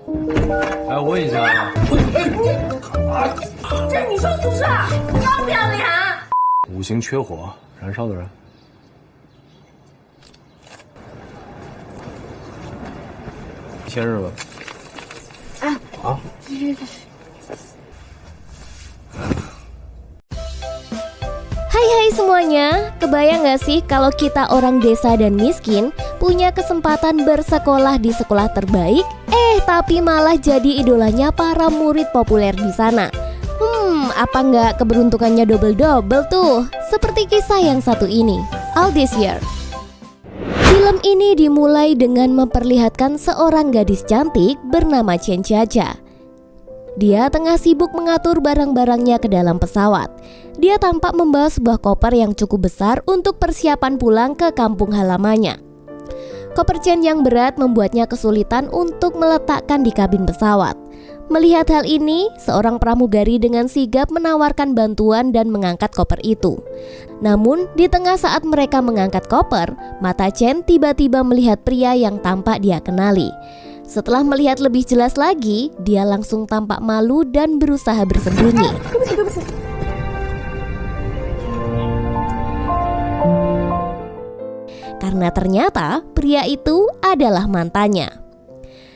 哎，我问一下啊，这是女生宿舍，要不要脸？五行缺火，燃烧的人。签日吧。啊。 Hai semuanya, kebayang gak sih kalau kita orang desa dan miskin punya kesempatan bersekolah di sekolah terbaik, tapi malah jadi idolanya para murid populer di sana. Apa nggak keberuntungannya double-double tuh? Seperti kisah yang satu ini, All This Year. Film ini dimulai dengan memperlihatkan seorang gadis cantik bernama Chen Chacha. Dia tengah sibuk mengatur barang-barangnya ke dalam pesawat. Dia tampak membawa sebuah koper yang cukup besar untuk persiapan pulang ke kampung halamannya. Koper Chen yang berat membuatnya kesulitan untuk meletakkan di kabin pesawat. Melihat hal ini, seorang pramugari dengan sigap menawarkan bantuan dan mengangkat koper itu. Namun, di tengah saat mereka mengangkat koper, mata Chen tiba-tiba melihat pria yang tampak dia kenali. Setelah melihat lebih jelas lagi, dia langsung tampak malu dan berusaha bersembunyi. Karena ternyata pria itu adalah mantannya.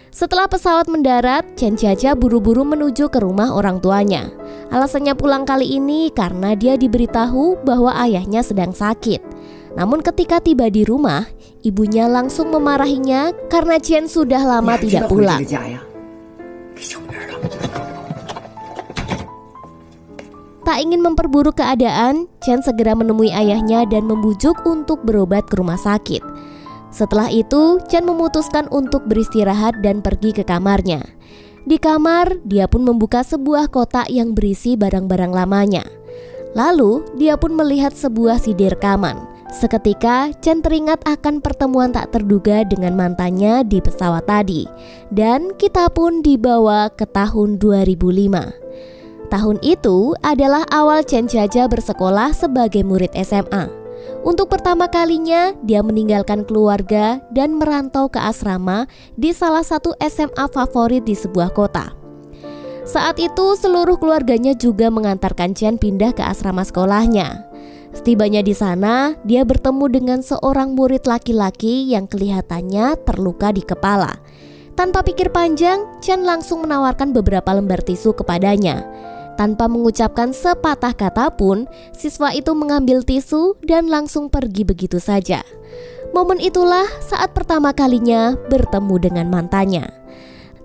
Setelah pesawat mendarat, Chen Chacha buru-buru menuju ke rumah orang tuanya. Alasannya pulang kali ini karena dia diberitahu bahwa ayahnya sedang sakit. Namun ketika tiba di rumah, ibunya langsung memarahinya karena Chen sudah lama tidak pulang. Tak ingin memperburuk keadaan, Chen segera menemui ayahnya dan membujuk untuk berobat ke rumah sakit. Setelah itu, Chen memutuskan untuk beristirahat dan pergi ke kamarnya. Di kamar, dia pun membuka sebuah kotak yang berisi barang-barang lamanya. Lalu, dia pun melihat sebuah CD rekaman. Seketika, Chen teringat akan pertemuan tak terduga dengan mantannya di pesawat tadi. Dan kita pun dibawa ke tahun 2005. Tahun itu adalah awal Chen Chacha bersekolah sebagai murid SMA. Untuk pertama kalinya, dia meninggalkan keluarga dan merantau ke asrama di salah satu SMA favorit di sebuah kota. Saat itu, seluruh keluarganya juga mengantarkan Chen pindah ke asrama sekolahnya. Setibanya di sana, dia bertemu dengan seorang murid laki-laki yang kelihatannya terluka di kepala. Tanpa pikir panjang, Chen langsung menawarkan beberapa lembar tisu kepadanya. Tanpa mengucapkan sepatah kata pun, siswa itu mengambil tisu dan langsung pergi begitu saja. Momen itulah saat pertama kalinya bertemu dengan mantannya.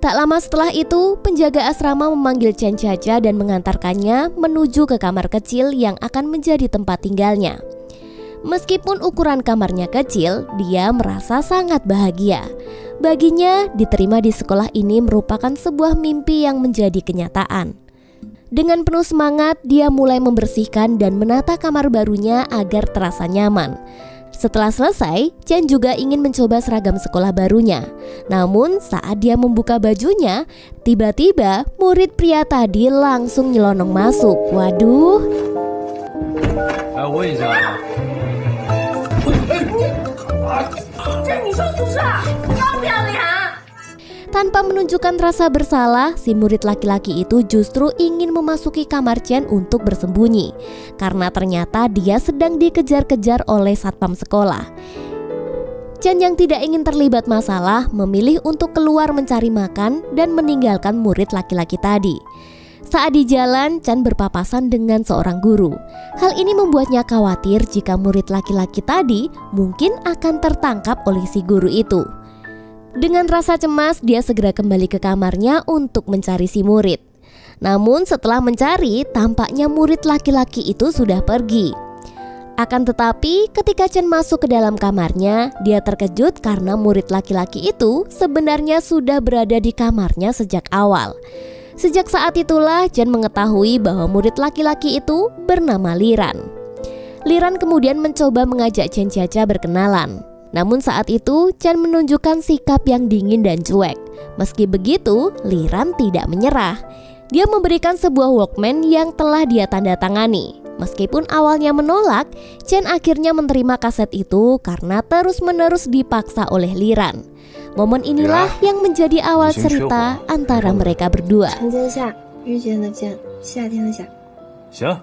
Tak lama setelah itu, penjaga asrama memanggil Chen Chacha dan mengantarkannya menuju ke kamar kecil yang akan menjadi tempat tinggalnya. Meskipun ukuran kamarnya kecil, dia merasa sangat bahagia. Baginya, diterima di sekolah ini merupakan sebuah mimpi yang menjadi kenyataan. Dengan penuh semangat, dia mulai membersihkan dan menata kamar barunya agar terasa nyaman. Setelah selesai, Chen juga ingin mencoba seragam sekolah barunya. Namun saat dia membuka bajunya, tiba-tiba murid pria tadi langsung nyelonong masuk. Waduh. Tanpa menunjukkan rasa bersalah, si murid laki-laki itu justru ingin memasuki kamar Chen untuk bersembunyi. Karena ternyata dia sedang dikejar-kejar oleh satpam sekolah. Chen yang tidak ingin terlibat masalah memilih untuk keluar mencari makan dan meninggalkan murid laki-laki tadi. Saat di jalan, Chen berpapasan dengan seorang guru. Hal ini membuatnya khawatir jika murid laki-laki tadi mungkin akan tertangkap oleh si guru itu. Dengan rasa cemas, dia segera kembali ke kamarnya untuk mencari si murid. Namun setelah mencari, tampaknya murid laki-laki itu sudah pergi. Akan tetapi, ketika Chen masuk ke dalam kamarnya, dia terkejut karena murid laki-laki itu sebenarnya sudah berada di kamarnya sejak awal. Sejak saat itulah Chen mengetahui bahwa murid laki-laki itu bernama Liran. Liran kemudian mencoba mengajak Chen Chacha berkenalan. Namun saat itu Chen menunjukkan sikap yang dingin dan cuek. Meski begitu, Liran tidak menyerah. Dia memberikan sebuah Walkman yang telah dia tanda tangani. Meskipun awalnya menolak, Chen akhirnya menerima kaset itu karena terus-menerus dipaksa oleh Liran. Momen inilah yang menjadi awal cerita antara mereka berdua. 春间的夏，遇见的见，夏天的夏。行。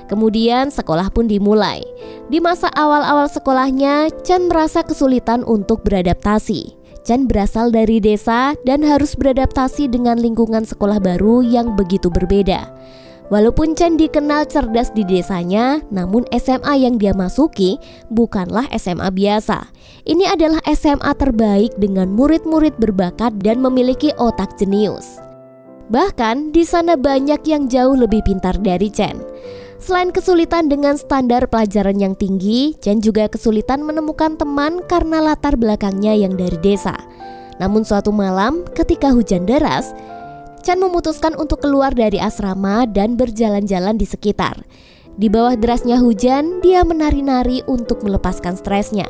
Kemudian sekolah pun dimulai. Di masa awal-awal sekolahnya, Chan merasa kesulitan untuk beradaptasi. Chan berasal dari desa dan harus beradaptasi dengan lingkungan sekolah baru yang begitu berbeda. Walaupun Chan dikenal cerdas di desanya, namun SMA yang dia masuki bukanlah SMA biasa. Ini adalah SMA terbaik dengan murid-murid berbakat dan memiliki otak jenius. Bahkan di sana banyak yang jauh lebih pintar dari Chan. Selain kesulitan dengan standar pelajaran yang tinggi, Chan juga kesulitan menemukan teman karena latar belakangnya yang dari desa. Namun suatu malam ketika hujan deras, Chan memutuskan untuk keluar dari asrama dan berjalan-jalan di sekitar. Di bawah derasnya hujan, dia menari-nari untuk melepaskan stresnya.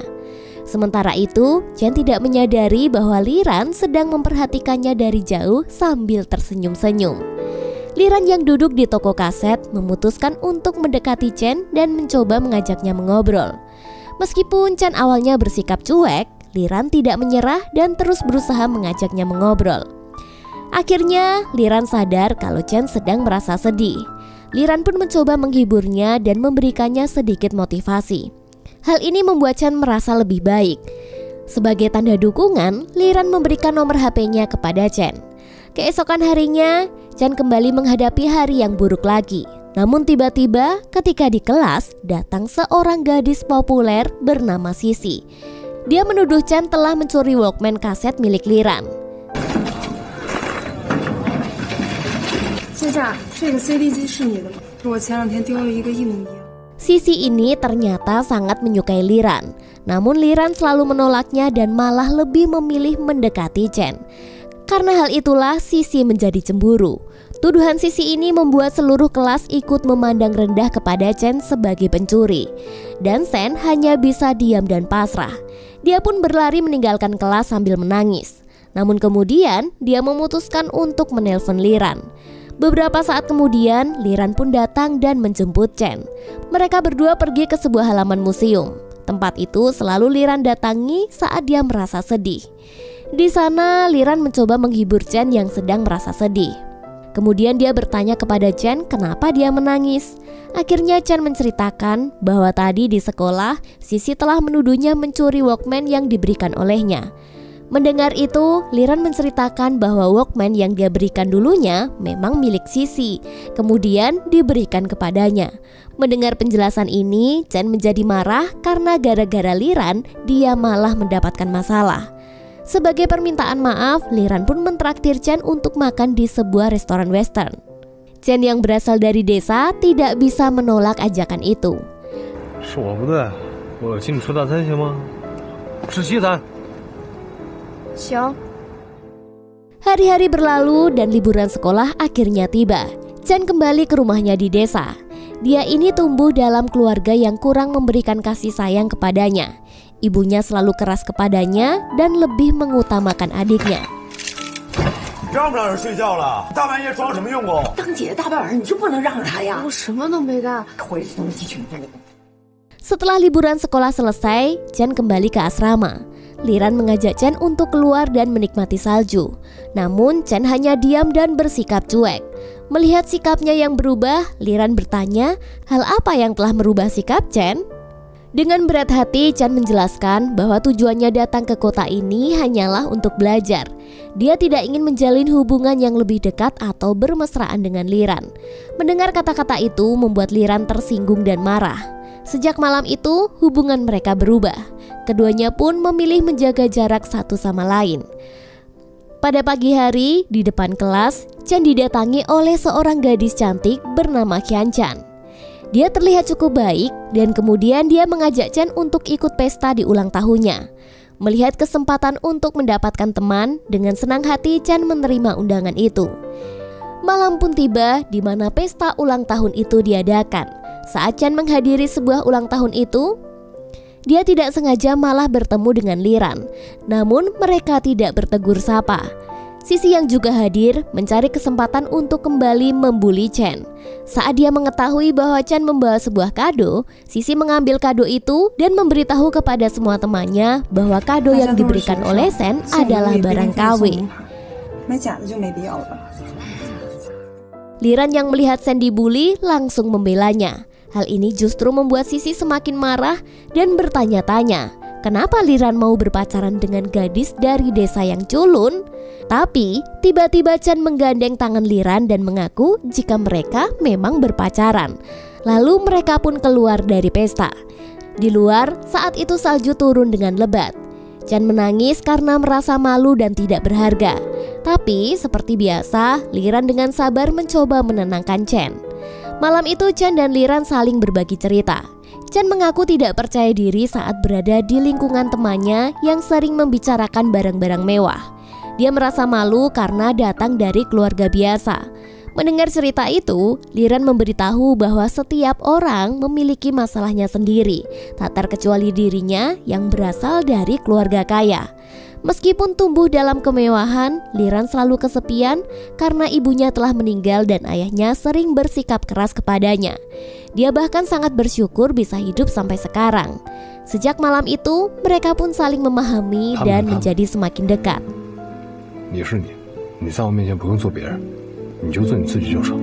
Sementara itu, Chan tidak menyadari bahwa Liran sedang memperhatikannya dari jauh sambil tersenyum-senyum. Liran yang duduk di toko kaset memutuskan untuk mendekati Chan dan mencoba mengajaknya mengobrol. Meskipun Chan awalnya bersikap cuek, Liran tidak menyerah dan terus berusaha mengajaknya mengobrol. Akhirnya, Liran sadar kalau Chan sedang merasa sedih. Liran pun mencoba menghiburnya dan memberikannya sedikit motivasi. Hal ini membuat Chan merasa lebih baik. Sebagai tanda dukungan, Liran memberikan nomor HP-nya kepada Chan. Keesokan harinya, Chan kembali menghadapi hari yang buruk lagi. Namun tiba-tiba ketika di kelas, datang seorang gadis populer bernama Sisi. Dia menuduh Chan telah mencuri Walkman kaset milik Liran. 夏夏，这个 CD 机是你的吗？我前2天丢了一个一模一样。 Sisi ini ternyata sangat menyukai Liran. Namun Liran selalu menolaknya dan malah lebih memilih mendekati Chan. Karena hal itulah Sisi menjadi cemburu. Tuduhan Sisi ini membuat seluruh kelas ikut memandang rendah kepada Chan sebagai pencuri. Dan Sen hanya bisa diam dan pasrah. Dia pun berlari meninggalkan kelas sambil menangis. Namun kemudian dia memutuskan untuk menelpon Liran. Beberapa saat kemudian Liran pun datang dan menjemput Chan. Mereka berdua pergi ke sebuah halaman museum. Tempat itu selalu Liran datangi saat dia merasa sedih. Di sana Liran mencoba menghibur Chan yang sedang merasa sedih. Kemudian dia bertanya kepada Chan kenapa dia menangis. Akhirnya Chan menceritakan bahwa tadi di sekolah Sisi telah menuduhnya mencuri Walkman yang diberikan olehnya. Mendengar itu, Liran menceritakan bahwa Walkman yang dia berikan dulunya memang milik Sisi, kemudian diberikan kepadanya. Mendengar penjelasan ini, Chan menjadi marah karena gara-gara Liran dia malah mendapatkan masalah. Sebagai permintaan maaf, Liran pun mentraktir Chan untuk makan di sebuah restoran western. Chan yang berasal dari desa tidak bisa menolak ajakan itu. 是我不对，我请你吃大餐行吗？吃西餐。 行。 Hari-hari berlalu dan liburan sekolah akhirnya tiba. Chan kembali ke rumahnya di desa. Dia ini tumbuh dalam keluarga yang kurang memberikan kasih sayang kepadanya. Ibunya selalu keras kepadanya dan lebih mengutamakan adiknya. 让不让人睡觉了？大半夜装什么用功？ 当姐大半晚你就不能让着他呀？ 我什么都没干。 回去能继续干。 Setelah liburan sekolah selesai, Chan kembali ke asrama. Liran mengajak Chan untuk keluar dan menikmati salju. Namun Chan hanya diam dan bersikap cuek. Melihat sikapnya yang berubah, Liran bertanya, hal apa yang telah merubah sikap Chan? Dengan berat hati, Chan menjelaskan bahwa tujuannya datang ke kota ini hanyalah untuk belajar. Dia tidak ingin menjalin hubungan yang lebih dekat atau bermesraan dengan Liran. Mendengar kata-kata itu membuat Liran tersinggung dan marah. Sejak malam itu, hubungan mereka berubah. Keduanya pun memilih menjaga jarak satu sama lain. Pada pagi hari, di depan kelas, Chan didatangi oleh seorang gadis cantik bernama Kian Chan. Dia terlihat cukup baik dan kemudian dia mengajak Chan untuk ikut pesta di ulang tahunnya. Melihat kesempatan untuk mendapatkan teman, dengan senang hati Chan menerima undangan itu. Malam pun tiba di mana pesta ulang tahun itu diadakan. Saat Chan menghadiri sebuah ulang tahun itu, dia tidak sengaja malah bertemu dengan Liran. Namun mereka tidak bertegur sapa. Sisi yang juga hadir mencari kesempatan untuk kembali membuli Chen. Saat dia mengetahui bahwa Chen membawa sebuah kado, Sisi mengambil kado itu dan memberitahu kepada semua temannya bahwa kado yang diberikan oleh Chen adalah barang KW. Liran yang melihat Chen dibully langsung membelanya. Hal ini justru membuat Sisi semakin marah dan bertanya-tanya, kenapa Liran mau berpacaran dengan gadis dari desa yang culun? Tapi tiba-tiba Chen menggandeng tangan Liran dan mengaku jika mereka memang berpacaran. Lalu mereka pun keluar dari pesta. Di luar, saat itu salju turun dengan lebat. Chen menangis karena merasa malu dan tidak berharga. Tapi seperti biasa, Liran dengan sabar mencoba menenangkan Chen. Malam itu Chen dan Liran saling berbagi cerita. Chen mengaku tidak percaya diri saat berada di lingkungan temannya yang sering membicarakan barang-barang mewah. Dia merasa malu karena datang dari keluarga biasa. Mendengar cerita itu, Liran memberitahu bahwa setiap orang memiliki masalahnya sendiri, tak terkecuali dirinya yang berasal dari keluarga kaya. Meskipun tumbuh dalam kemewahan, Liran selalu kesepian karena ibunya telah meninggal dan ayahnya sering bersikap keras kepadanya. Dia bahkan sangat bersyukur bisa hidup sampai sekarang. Sejak malam itu, mereka pun saling memahami dan menjadi semakin dekat. 你是你，你在我面前不用做别人，你就做你自己就成。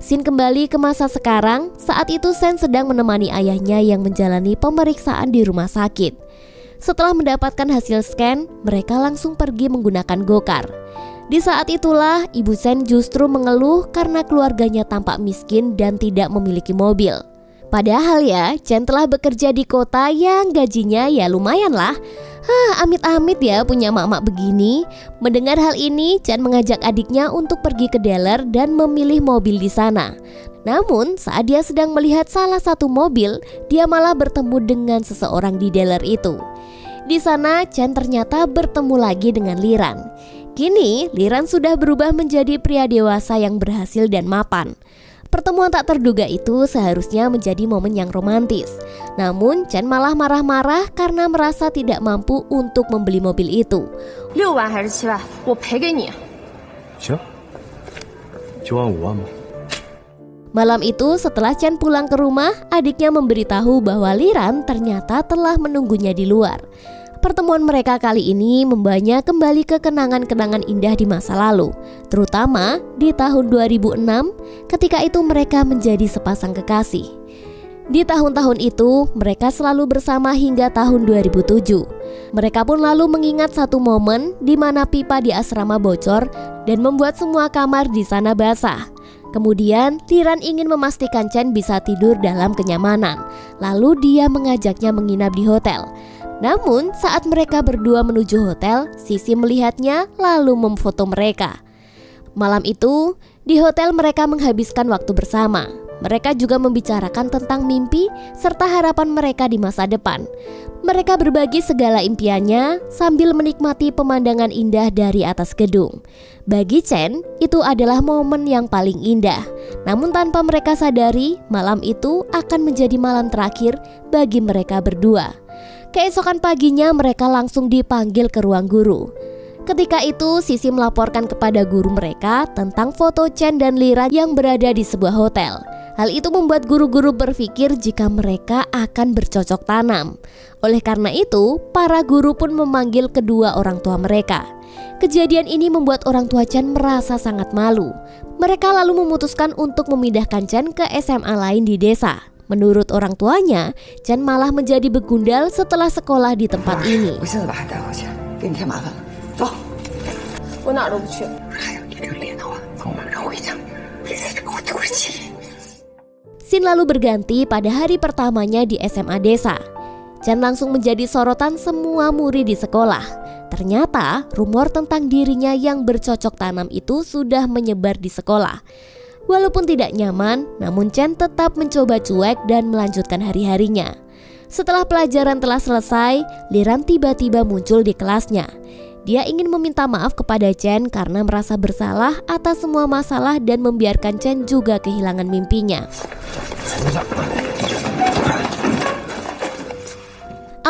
Scene kembali ke masa sekarang. Saat itu Sen sedang menemani ayahnya yang menjalani pemeriksaan di rumah sakit. Setelah mendapatkan hasil scan, mereka langsung pergi menggunakan gokar. Di saat itulah ibu Sen justru mengeluh karena keluarganya tampak miskin dan tidak memiliki mobil. Padahal ya, Chen telah bekerja di kota yang gajinya ya lumayan lah. Amit-amit ya punya mak-mak begini. Mendengar hal ini, Chen mengajak adiknya untuk pergi ke dealer dan memilih mobil di sana. Namun saat dia sedang melihat salah satu mobil, dia malah bertemu dengan seseorang di dealer itu. Di sana Chen ternyata bertemu lagi dengan Liran. Kini Liran sudah berubah menjadi pria dewasa yang berhasil dan mapan. Pertemuan tak terduga itu seharusnya menjadi momen yang romantis. Namun Chen malah marah-marah karena merasa tidak mampu untuk membeli mobil itu. 6万还是7万，我赔给你。行，9万5万吧。 Malam itu setelah Chen pulang ke rumah, adiknya memberitahu bahwa Liran ternyata telah menunggunya di luar. Pertemuan mereka kali ini membawanya kembali ke kenangan-kenangan indah di masa lalu, terutama di tahun 2006 ketika itu mereka menjadi sepasang kekasih. Di tahun-tahun itu mereka selalu bersama hingga tahun 2007. Mereka pun lalu mengingat satu momen di mana pipa di asrama bocor dan membuat semua kamar di sana basah. Kemudian Liran ingin memastikan Chen bisa tidur dalam kenyamanan. Lalu dia mengajaknya menginap di hotel. Namun saat mereka berdua menuju hotel, Sisi melihatnya lalu memfoto mereka. Malam itu di hotel mereka menghabiskan waktu bersama. Mereka juga membicarakan tentang mimpi serta harapan mereka di masa depan. Mereka berbagi segala impiannya sambil menikmati pemandangan indah dari atas gedung. Bagi Chen, itu adalah momen yang paling indah. Namun tanpa mereka sadari, malam itu akan menjadi malam terakhir bagi mereka berdua. Keesokan paginya mereka langsung dipanggil ke ruang guru. Ketika itu Sisi melaporkan kepada guru mereka tentang foto Chen dan Liran yang berada di sebuah hotel. Hal itu membuat guru-guru berpikir jika mereka akan bercocok tanam. Oleh karena itu, para guru pun memanggil kedua orang tua mereka. Kejadian ini membuat orang tua Chen merasa sangat malu. Mereka lalu memutuskan untuk memindahkan Chen ke SMA lain di desa. Menurut orang tuanya, Chen malah menjadi begundal setelah sekolah di tempat ini. 我现在把他带回去，给你添麻烦了。走。我哪儿都不去。还有你这个脸的话，跟我马上回家，别在这给我丢人现眼。 Scene lalu berganti pada hari pertamanya di SMA desa. Chen langsung menjadi sorotan semua murid di sekolah. Ternyata rumor tentang dirinya yang bercocok tanam itu sudah menyebar di sekolah. Walaupun tidak nyaman, namun Chen tetap mencoba cuek dan melanjutkan hari-harinya. Setelah pelajaran telah selesai, Liran tiba-tiba muncul di kelasnya. Dia ingin meminta maaf kepada Chen karena merasa bersalah atas semua masalah dan membiarkan Chen juga kehilangan mimpinya.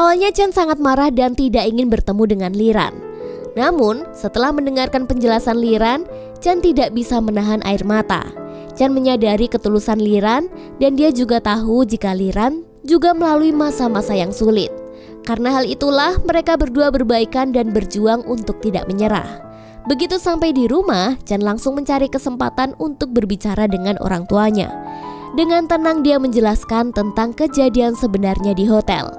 Awalnya Chen sangat marah dan tidak ingin bertemu dengan Liran. Namun, setelah mendengarkan penjelasan Liran, Chen tidak bisa menahan air mata. Chen menyadari ketulusan Liran dan dia juga tahu jika Liran juga melalui masa-masa yang sulit. Karena hal itulah mereka berdua berbaikan dan berjuang untuk tidak menyerah. Begitu sampai di rumah, Chen langsung mencari kesempatan untuk berbicara dengan orang tuanya. Dengan tenang dia menjelaskan tentang kejadian sebenarnya di hotel.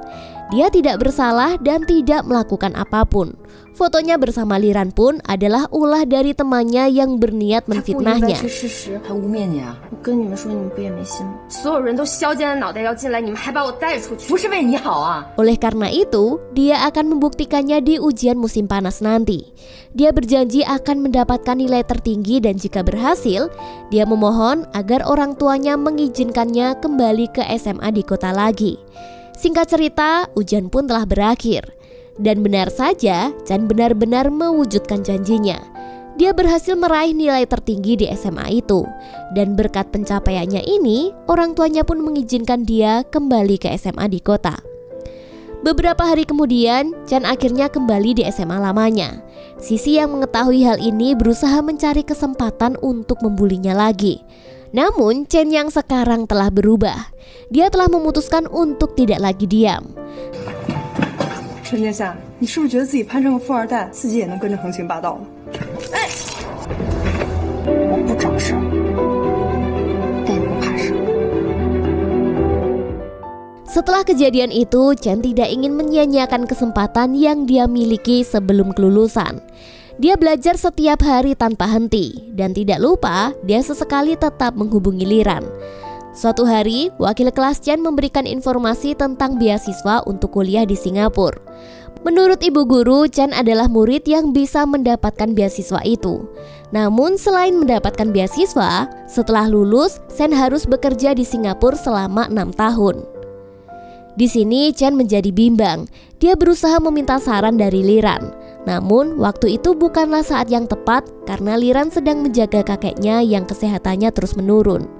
Dia tidak bersalah dan tidak melakukan apapun. Fotonya bersama Liran pun adalah ulah dari temannya yang berniat menfitnahnya. Oleh karena itu, dia akan membuktikannya di ujian musim panas nanti. Dia berjanji akan mendapatkan nilai tertinggi dan jika berhasil, dia memohon agar orang tuanya mengizinkannya kembali ke SMA di kota lagi. Singkat cerita, ujian pun telah berakhir. Dan benar saja, Chen benar-benar mewujudkan janjinya. Dia berhasil meraih nilai tertinggi di SMA itu. Dan berkat pencapaiannya ini, orang tuanya pun mengizinkan dia kembali ke SMA di kota. Beberapa hari kemudian, Chen akhirnya kembali di SMA lamanya. Sisi yang mengetahui hal ini berusaha mencari kesempatan untuk membulinya lagi. Namun, Chen yang sekarang telah berubah. Dia telah memutuskan untuk tidak lagi diam. 陈殿下，你是不是觉得自己攀上个富二代，自己也能跟着横行霸道了？哎，我不找事儿，但也不怕事。 Setelah kejadian itu, Chen tidak ingin menyia-nyiakan kesempatan yang dia miliki sebelum kelulusan. Dia belajar setiap hari tanpa henti dan tidak lupa dia sesekali tetap menghubungi Liran. Suatu hari, wakil kelas Chen memberikan informasi tentang beasiswa untuk kuliah di Singapura. Menurut ibu guru, Chen adalah murid yang bisa mendapatkan beasiswa itu. Namun selain mendapatkan beasiswa, setelah lulus, Chen harus bekerja di Singapura selama 6 tahun. Di sini Chen menjadi bimbang. Dia berusaha meminta saran dari Liran. Namun waktu itu bukanlah saat yang tepat karena Liran sedang menjaga kakeknya yang kesehatannya terus menurun.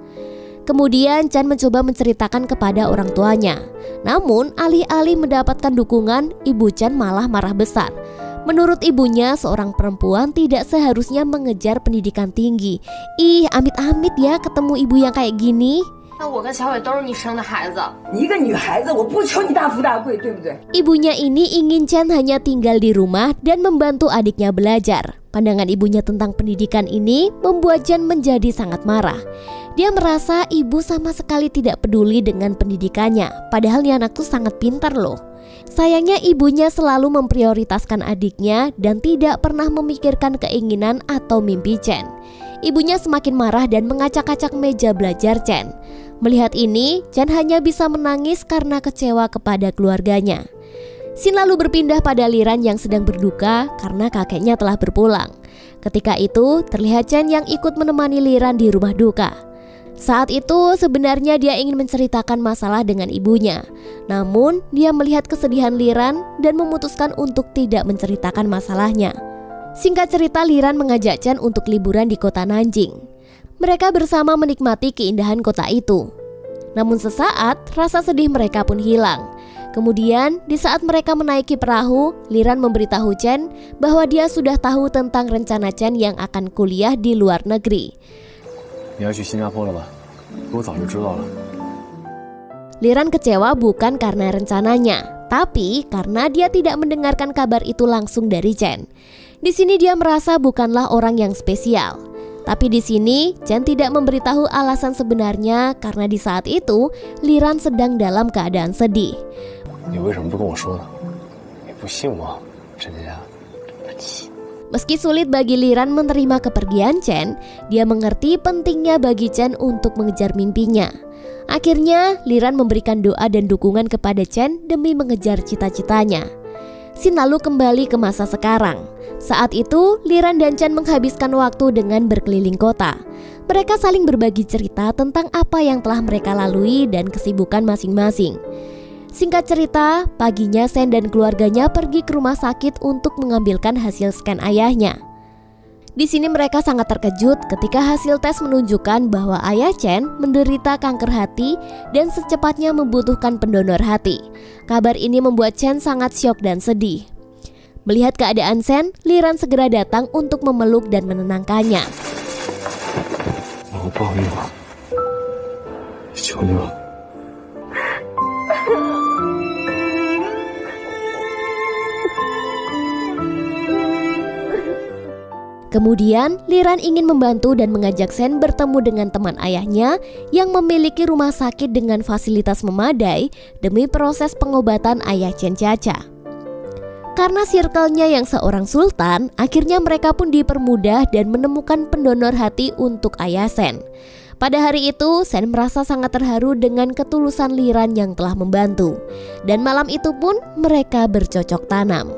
Kemudian Chen mencoba menceritakan kepada orang tuanya. Namun alih-alih mendapatkan dukungan, ibu Chen malah marah besar. Menurut ibunya, seorang perempuan tidak seharusnya mengejar pendidikan tinggi. Ih, amit-amit ya ketemu ibu yang kayak gini. 那我跟小伟都是你生的孩子，你一个女孩子，我不求你大富大贵，对不对？ Ibunya ini ingin Chen hanya tinggal di rumah dan membantu adiknya belajar. Pandangan ibunya tentang pendidikan ini membuat Chen menjadi sangat marah. Dia merasa ibu sama sekali tidak peduli dengan pendidikannya, padahal nih anak tuh sangat pintar loh. Sayangnya ibunya selalu memprioritaskan adiknya dan tidak pernah memikirkan keinginan atau mimpi Chen. Ibunya semakin marah dan mengacak-acak meja belajar Chen. Melihat ini, Chen hanya bisa menangis karena kecewa kepada keluarganya. Scene lalu berpindah pada Liran yang sedang berduka karena kakeknya telah berpulang. Ketika itu, terlihat Chen yang ikut menemani Liran di rumah duka. Saat itu sebenarnya dia ingin menceritakan masalah dengan ibunya. Namun, dia melihat kesedihan Liran dan memutuskan untuk tidak menceritakan masalahnya. Singkat cerita, Liran mengajak Chen untuk liburan di kota Nanjing. Mereka bersama menikmati keindahan kota itu. Namun sesaat, rasa sedih mereka pun hilang. Kemudian, di saat mereka menaiki perahu, Liran memberitahu Chen bahwa dia sudah tahu tentang rencana Chen yang akan kuliah di luar negeri. Liran kecewa bukan karena rencananya, tapi karena dia tidak mendengarkan kabar itu langsung dari Chen. Di sini dia merasa bukanlah orang yang spesial. Tapi di sini Chen tidak memberitahu alasan sebenarnya karena di saat itu Liran sedang dalam keadaan sedih. Meski sulit bagi Liran menerima kepergian Chen, dia mengerti pentingnya bagi Chen untuk mengejar mimpinya. Akhirnya Liran memberikan doa dan dukungan kepada Chen demi mengejar cita-citanya. Scene lalu kembali ke masa sekarang. Saat itu, Liran dan Chen menghabiskan waktu dengan berkeliling kota. Mereka saling berbagi cerita tentang apa yang telah mereka lalui dan kesibukan masing-masing. Singkat cerita, paginya Sen dan keluarganya pergi ke rumah sakit untuk mengambilkan hasil scan ayahnya. Di sini mereka sangat terkejut ketika hasil tes menunjukkan bahwa ayah Chen menderita kanker hati dan secepatnya membutuhkan pendonor hati. Kabar ini membuat Chen sangat syok dan sedih. Melihat keadaan Shen, Liran segera datang untuk memeluk dan menenangkannya. 我抱一会儿，求你了。 Kemudian, Liran ingin membantu dan mengajak Shen bertemu dengan teman ayahnya yang memiliki rumah sakit dengan fasilitas memadai demi proses pengobatan ayah Chen Chacha. Karena circle-nya yang seorang sultan, akhirnya mereka pun dipermudah dan menemukan pendonor hati untuk ayah Shen. Pada hari itu, Shen merasa sangat terharu dengan ketulusan Liran yang telah membantu. Dan malam itu pun mereka bercocok tanam.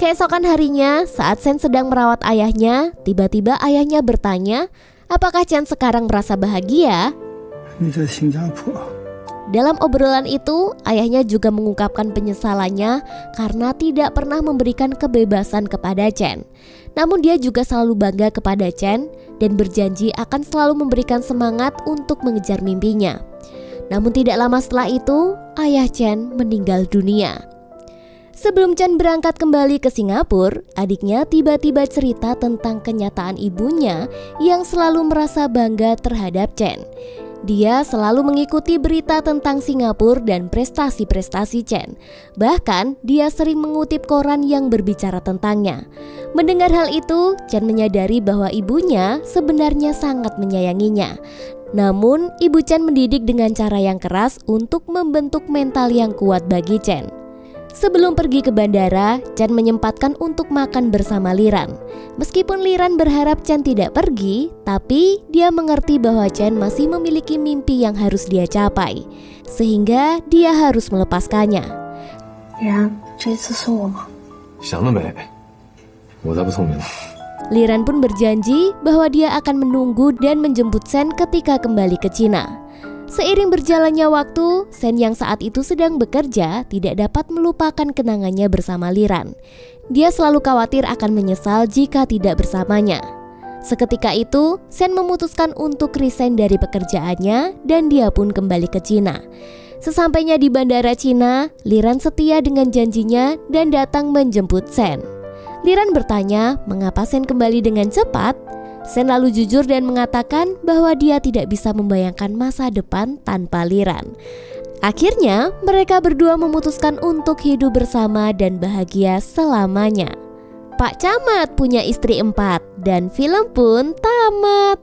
Keesokan harinya, saat Shen sedang merawat ayahnya, tiba-tiba ayahnya bertanya, apakah Chen sekarang merasa bahagia? Dalam obrolan itu, ayahnya juga mengungkapkan penyesalannya karena tidak pernah memberikan kebebasan kepada Chen. Namun dia juga selalu bangga kepada Chen dan berjanji akan selalu memberikan semangat untuk mengejar mimpinya. Namun tidak lama setelah itu, ayah Chen meninggal dunia. Sebelum Chen berangkat kembali ke Singapura, adiknya tiba-tiba cerita tentang kenyataan ibunya yang selalu merasa bangga terhadap Chen. Dia selalu mengikuti berita tentang Singapura dan prestasi-prestasi Chen. Bahkan dia sering mengutip koran yang berbicara tentangnya. Mendengar hal itu, Chen menyadari bahwa ibunya sebenarnya sangat menyayanginya. Namun, ibu Chen mendidik dengan cara yang keras untuk membentuk mental yang kuat bagi Chen. Sebelum pergi ke bandara, Chen menyempatkan untuk makan bersama Liran. Meskipun Liran berharap Chen tidak pergi, tapi dia mengerti bahwa Chen masih memiliki mimpi yang harus dia capai, sehingga dia harus melepaskannya. 然，这次送我吗？想得美，我才不送你呢。 Liran pun berjanji bahwa dia akan menunggu dan menjemput Shen ketika kembali ke Cina. Seiring berjalannya waktu, Shen yang saat itu sedang bekerja tidak dapat melupakan kenangannya bersama Liran. Dia selalu khawatir akan menyesal jika tidak bersamanya. Seketika itu, Shen memutuskan untuk resign dari pekerjaannya dan dia pun kembali ke Cina. Sesampainya di bandara Cina, Liran setia dengan janjinya dan datang menjemput Shen. Liran bertanya mengapa Shen kembali dengan cepat. Shen lalu jujur dan mengatakan bahwa dia tidak bisa membayangkan masa depan tanpa Liran. Akhirnya, mereka berdua memutuskan untuk hidup bersama dan bahagia selamanya. Pak Camat punya istri 4 dan film pun tamat.